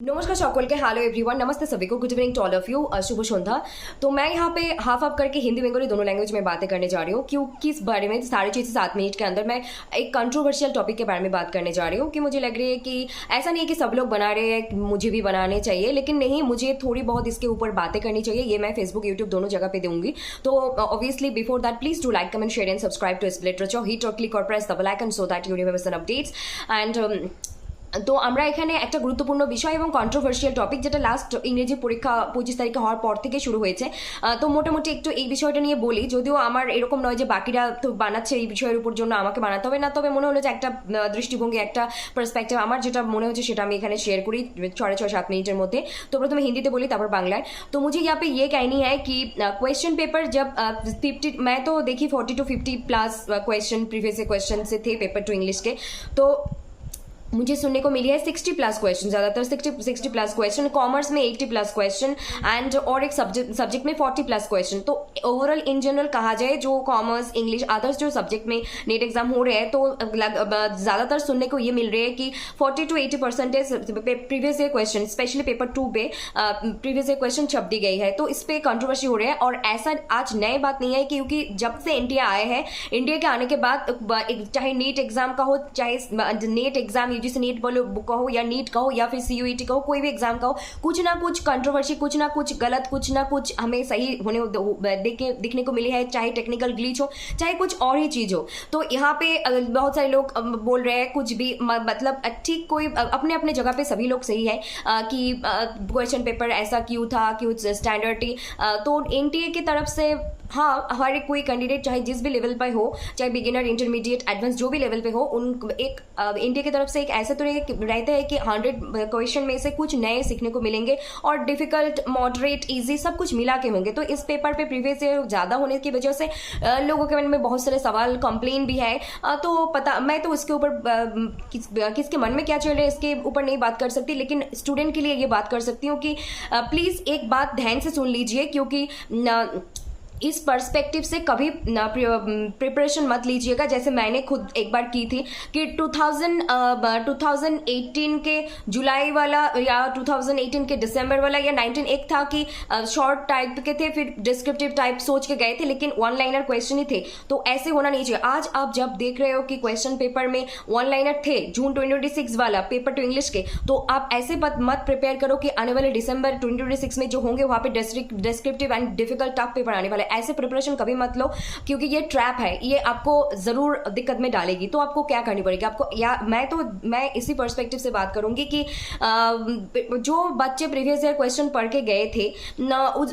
नमस्कार चौकोल के hello everyone, नमस्ते सभी को, good evening to all of you, शुभ संध्या। तो मैं यहाँ पे हाफ अप करके हिंदी बंगाली दोनों लैंग्वेज में बातें करने जा रही हूँ, क्योंकि इस बारे में 6.5 से 7 मिनट के अंदर मैं एक कंट्रोवर्शियल टॉपिक के बारे में बात करने जा रही हूँ कि मुझे लग रही है कि ऐसा नहीं है कि सब लोग बना रहे हैं, मुझे भी बनाने चाहिए, लेकिन नहीं, मुझे थोड़ी बहुत इसके ऊपर बातें करनी चाहिए। ये मैं फेसबुक यूट्यूब दोनों जगह पे दूंगी। तो obviously before that please do like comment share and subscribe to literature, hit और क्लिक और press the bell icon so that you never miss an updates. And তো আমরা এখানে একটা গুরুত্বপূর্ণ বিষয় এবং কন্ট্রোভার্সিয়াল টপিক, যেটা লাস্ট ইংরেজি পরীক্ষা 25 তারিখে হওয়ার পর থেকে শুরু হয়েছে। তো মোটামুটি একটু এই বিষয়টা নিয়ে বলি, যদিও আমার এরকম নয় যে বাকিরা তো বানাচ্ছে এই বিষয়ের উপর জন্য আমাকে বানাতে হবে না, তবে মনে হলো যে একটা দৃষ্টিভঙ্গি, একটা পার্সপেক্টিভ আমার যেটা মনে হচ্ছে সেটা আমি এখানে शेयर करी 6.5-7 मिनट मध्य। तो प्रथम हिंदी बोली तापर बांग्ला। तो मुझे यहाँ पे ये कहनी है कि क्वेश्चन पेपर जब 50, मैं तो देखी 40 to 50 plus question previous question से थे पेपर टू इंग्लिश के, तो मुझे सुनने को मिली है 60 प्लस क्वेश्चन, ज़्यादातर 60 प्लस क्वेश्चन, कॉमर्स में 80 प्लस क्वेश्चन एंड और एक सब्जेक्ट में 40 प्लस क्वेश्चन। तो ओवरऑल इन जनरल कहा जाए, जो कॉमर्स इंग्लिश अदर्स जो सब्जेक्ट में नेट एग्जाम हो रहे हैं, तो ज़्यादातर सुनने को ये मिल रही है कि 40 to 80% previous year question, specially paper 2 पे प्रीवियस ईयर क्वेश्चन छप दी गई है। तो इस पर कंट्रोवर्सी हो रही है, और ऐसा आज नई बात नहीं है, क्योंकि जब से इंडिया आए हैं, इंडिया के आने के बाद चाहे नीट एग्जाम का हो, चाहे नेट एग्जाम यूजीसी नीट बोलो कहो या नीट कहो या फिर सीयूईटी कहो, कोई भी एग्जाम कहो, कुछ ना कुछ कंट्रोवर्सी, कुछ ना कुछ गलत, कुछ ना कुछ हमें सही होने दिखने को मिली है, चाहे टेक्निकल ग्लिच हो, चाहे कुछ और ही चीज हो। तो यहाँ पे बहुत सारे लोग बोल रहे हैं कुछ भी, मतलब ठीक, कोई अपने अपने जगह पे सभी लोग सही है कि क्वेश्चन पेपर ऐसा क्यों था, क्यों स्टैंडर्ड थी। तो एनटीए की तरफ से हाँ, हर एक कोई कैंडिडेट चाहे जिस भी लेवल पर हो, चाहे बिगिनर, इंटरमीडिएट, एडवांस जो भी लेवल पे हो, उन एक इंडिया की तरफ से एक ऐसे तो रहते हैं कि 100 क्वेश्चन में से कुछ नए सीखने को मिलेंगे, और डिफिकल्ट, मॉडरेट, इजी सब कुछ मिला के होंगे। तो इस पेपर पे प्रीवियस ईयर ज़्यादा होने की वजह से लोगों के मन में बहुत सारे सवाल, कंप्लेन भी है। तो पता, मैं तो उसके ऊपर किसके मन में क्या चल रहा है इसके ऊपर नहीं बात कर सकती, लेकिन स्टूडेंट के लिए ये बात कर सकती हूँ कि प्लीज़ एक बात ध्यान से सुन लीजिए, क्योंकि इस पर्सपेक्टिव से कभी प्रिपरेशन मत लीजिएगा, जैसे मैंने खुद एक बार की थी कि 2018 के जुलाई वाला या 2018 के दिसंबर वाला या 19 एक था कि शॉर्ट टाइप के थे, फिर डिस्क्रिप्टिव टाइप सोच के गए थे, लेकिन वन लाइनर क्वेश्चन ही थे। तो ऐसे होना नहीं चाहिए। आज आप जब देख रहे हो कि क्वेश्चन पेपर में वन लाइनर थे जून 2026 वाला पेपर टू इंग्लिश के, तो आप ऐसे मत प्रिपेयर करो कि आने वाले दिसंबर 2026 में जो होंगे वहाँ पे descriptive and difficult tough paper आने वाला। ऐसे प्रिपरेशन कभी मत लो, क्योंकि ये ट्रैप है, ये आपको जरूर दिक्कत में डालेगी। तो आपको क्या करनी पड़ेगी, आपको, या मैं इसी पर्सपेक्टिव से बात करूंगी कि जो बच्चे प्रीवियस ईयर क्वेश्चन पढ़ के गए थे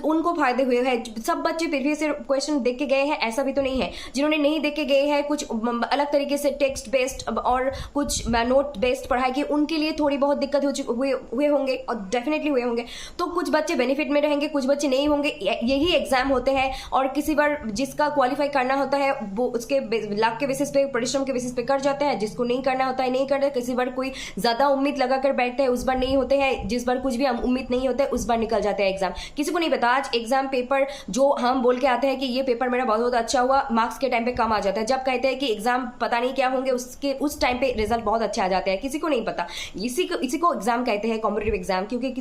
उनको फायदे हुए हैं। सब बच्चे प्रीवियस ईयर क्वेश्चन देख के गए हैं ऐसा भी तो नहीं है। जिन्होंने नहीं देख के गए हैं, कुछ अलग तरीके से टेक्स्ट बेस्ड और कुछ नोट बेस्ड पढ़ाई की, उनके लिए थोड़ी बहुत दिक्कत हुए होंगे, और डेफिनेटली हुए होंगे। तो कुछ बच्चे बेनिफिट में रहेंगे, कुछ बच्चे नहीं होंगे। यही एग्जाम होते हैं, और किसी बार जिसका क्वालिफाई करना होता है वो उसके लक के बेसिस पे, परिश्रम के बेसिस पे कर जाते हैं, जिसको नहीं करना होता है नहीं करते। किसी बार कोई ज्यादा उम्मीद लगाकर बैठते हैं, उस बार नहीं होते हैं, जिस बार कुछ भी हम उम्मीद नहीं होता है उस बार निकल जाते हैं एग्जाम। किसी को नहीं पता आज एग्जाम पेपर जो हम बोल के आते हैं कि ये पेपर मेरा बहुत अच्छा हुआ, मार्क्स के टाइम पे कम आ जाता है। जब कहते हैं कि एग्जाम पता नहीं क्या होंगे, उस टाइम पे रिजल्ट बहुत अच्छे आ जाते हैं। किसी को नहीं पता, इसी को एग्जाम कहते हैं, कॉम्पिटिटिव एग्जाम, क्योंकि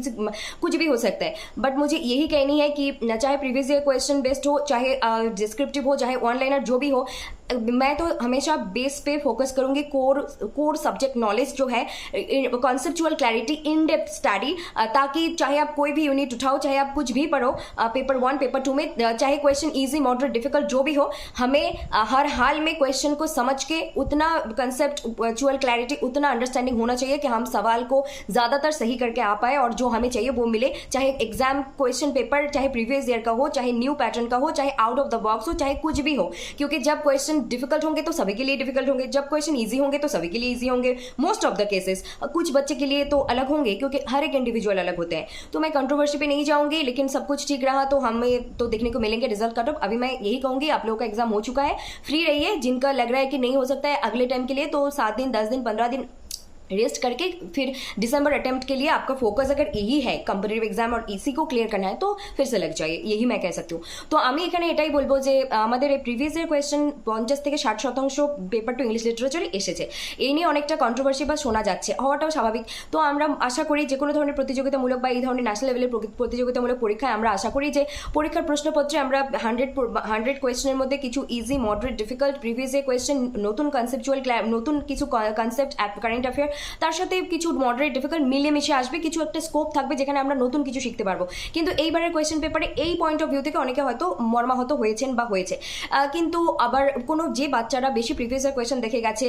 कुछ भी हो सकता है। बट मुझे यही कहनी है कि चाहे प्रीवियस ईयर क्वेश्चन बेस्ड हो, चाहे डिस्क्रिप्टिव हो, चाहे वन लाइनर, जो भी हो, मैं तो हमेशा बेस पे फोकस करूंगी। कोर सब्जेक्ट नॉलेज जो है, conceptual clarity, in depth study, ताकि चाहे आप कोई भी यूनिट उठाओ, चाहे आप कुछ भी पढ़ो, पेपर 1 पेपर 2 में, चाहे क्वेश्चन इजी, मॉडरेट, डिफिकल्ट जो भी हो, हमें हर हाल में क्वेश्चन को समझ के उतना कंसेप्चुअल क्लैरिटी, उतना अंडरस्टैंडिंग होना चाहिए कि हम सवाल को ज्यादातर सही करके आ पाए और जो हमें चाहिए वो मिले। चाहे एग्जाम क्वेश्चन पेपर चाहे प्रीवियस ईयर का हो, चाहे न्यू पैटर्न का हो, चाहे आउट ऑफ द बॉक्स हो, चाहे कुछ भी हो, क्योंकि जब क्वेश्चन डिफिकल्ट होंगे तो सभी के लिए डिफिकल्ट होंगे, जब क्वेश्चन इजी होंगे तो सभी के लिए इजी होंगे, मोस्ट ऑफ द केसेस। कुछ बच्चे के लिए तो अलग होंगे, क्योंकि हर एक इंडिविजुअल अलग होते हैं। तो मैं कंट्रोवर्सी पे नहीं जाऊंगी, लेकिन सब कुछ ठीक रहा तो हमें तो देखने को मिलेंगे रिजल्ट कट ऑफ। अभी मैं यही कहूंगी, आप लोगों का एग्जाम हो चुका है, फ्री रहिए। जिनका लग रहा है कि नहीं हो सकता है अगले टाइम के लिए, तो 7 दिन, 10 दिन, 15 दिन रेस्ट करके फिर दिसंबर अटेम्प्ट के लिए आपका फोकस अगर यही है कम्पिटिटिव एग्जाम और इसी को क्लियर करना है तो फिर से लग जाइए, यही मैं कह सकती हूँ। তো আমি এখানে এটাই বলবো যে আমাদের এই প্রিভিয়াস ইয়ার কোয়েশ্চেন 50 থেকে 60% পেপার টু ইংলিশ লিটারেচারে এসেছে, এই নিয়ে অনেকটা কন্ট্রোভার্সি বা শোনা যাচ্ছে, হওয়াটাও স্বাভাবিক। তো আমরা আশা করি যে কোনো ধরনের প্রতিযোগিতামূলক বা এই ধরনের ন্যাশনাল লেভেলের প্রতিযোগিতামূলক পরীক্ষায় আমরা আশা করি যে পরীক্ষার প্রশ্নপত্রে আমরা 100 কোয়েশ্চেনের মধ্যে কিছু easy, moderate, difficult previous year question, নতুন কনসেপচুয়াল, নতুন কিছু কনসেপ্ট, কারেন্ট অ্যাফেয়ার, তার সাথে কিছু মডারেট ডিফিকাল্ট মিলেমিশে আসবে, কিছু একটা স্কোপ থাকবে যেখানে আমরা নতুন কিছু শিখতে পারবো। কিন্তু এইবারের কোয়েশ্চেন পেপারে এই পয়েন্ট অফ ভিউ থেকে অনেকে হয়তো মর্মাহত হয়েছেন বা হয়েছে, কিন্তু আবার কোনো যে বাচ্চারা বেশি প্রিভিয়াস ইয়ার কোয়েশ্চেন দেখে গেছে,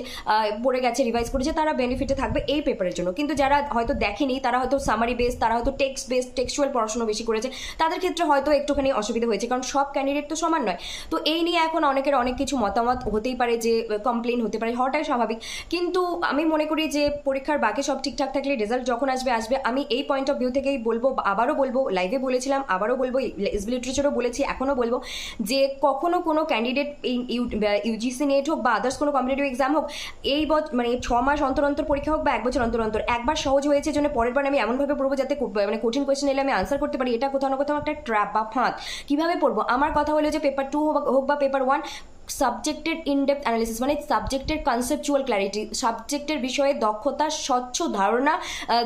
পড়ে গেছে, রিভাইজ করেছে, তারা বেনিফিটে থাকবে এই পেপারের জন্য। কিন্তু যারা হয়তো দেখেনি, তারা হয়তো সামারি বেস, তারা হয়তো টেক্সট বেস, টেক্সচুয়াল পড়াশোনা বেশি করেছে, তাদের ক্ষেত্রে হয়তো একটুখানি অসুবিধা হয়েছে, কারণ সব ক্যান্ডিডেট তো সমান নয়। তো এই নিয়ে এখন অনেকের অনেক কিছু মতামত হতেই পারে, যে কমপ্লেন হতে পারে, হওয়াটাই স্বাভাবিক। কিন্তু আমি মনে করি যে পরীক্ষার বাকি সব ঠিকঠাক থাকলে রেজাল্ট যখন আসবে আসবে। আমি এই পয়েন্ট অফ ভিউ থেকেই বলবো, আবারও বলবো, লাইভে বলেছিলাম, আবারও বলবো, এসবি লিটারেচারও বলেছি, এখনও বলবো যে কখনো কোনো ক্যান্ডিডেট ইউজিসি নেট হোক বা আদার্স কোনো কম্পিটিটিভ এক্সাম হোক, এই মানে 6 মাস অন্তর অন্তর পরীক্ষা হোক বা 1 বছর অন্তর অন্তর, একবার সহজ হয়েছে জন্য পরের বার আমি এমনভাবে পড়বো যাতে মানে কঠিন কোয়েশ্চেন এলে আমি আনসার করতে পারি, এটা কোথাও না কোথাও একটা ট্র্যাপ বা ফাঁদ। কিভাবে পড়বো? আমার কথা হলো যে পেপার 2 হোক বা পেপার 1, সাবজেক্টের ইনডেপথ অ্যানালিসিস, মানে সাবজেক্টের কনসেপচুয়াল ক্ল্যারিটি, সাবজেক্টের বিষয়ে দক্ষতা, স্বচ্ছ ধারণা,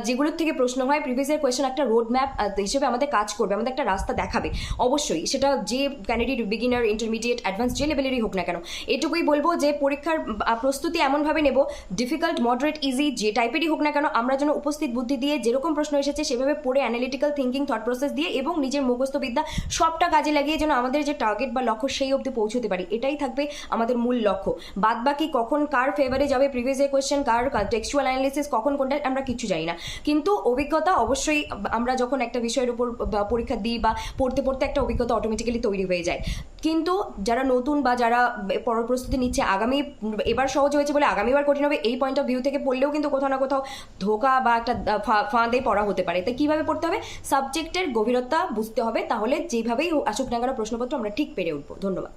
যেগুলোর থেকে প্রশ্ন হয় প্রিভিয়াস ইয়ার কোয়েশ্চেন একটা রোড ম্যাপ হিসেবে আমাদের কাজ করবে, আমাদের একটা রাস্তা দেখাবে। অবশ্যই সেটা যে ক্যান্ডিডেট, বিগিনার, ইন্টারমিডিয়েট, অ্যাডভান্স যে লেভেলেরই হোক না কেন, এটুকুই বলবো যে পরীক্ষার প্রস্তুতি এমনভাবে নেব, ডিফিকাল্ট, মডারেট, ইজি যে টাইপেরই হোক না কেন, আমরা যেন উপস্থিত বুদ্ধি দিয়ে যেরকম প্রশ্ন এসেছে সেভাবে পড়ে অ্যানালিটিক্যাল থিঙ্কিং, থট প্রসেস দিয়ে এবং নিজের মুখস্থ বিদ্যা সবটা কাজে লাগিয়ে যেন আমাদের যে টার্গেট বা লক্ষ্য সেই অবধি পৌঁছতে পারি, এটাই থাকবে আমাদের মূল লক্ষ্য। বাদ বাকি কখন কার ফেভারে যাবে প্রিভিয়াস ইয়ার কোয়েশ্চেন, কার টেক্সচুয়াল অ্যানালিসিস, কখন কোনটা, আমরা কিছু জানি না। কিন্তু অভিজ্ঞতা অবশ্যই, আমরা যখন একটা বিষয়ের উপর পরীক্ষা দিই বা পড়তে পড়তে একটা অভিজ্ঞতা অটোমেটিক্যালি তৈরি হয়ে যায়। কিন্তু যারা নতুন বা যারা প্রস্তুতি নিচ্ছে, এবার সহজ হয়েছে বলে আগামীবার কঠিন হবে, এই পয়েন্ট অফ ভিউ থেকে পড়লেও কিন্তু কোথাও না কোথাও ধোঁকা বা একটা ফাঁদে পড়া হতে পারে। তাই কীভাবে পড়তে হবে? সাবজেক্টের গভীরতা বুঝতে হবে, তাহলে যেভাবেই আসুক না কেন প্রশ্নপত্র আমরা ঠিক পেরে উঠবো। ধন্যবাদ।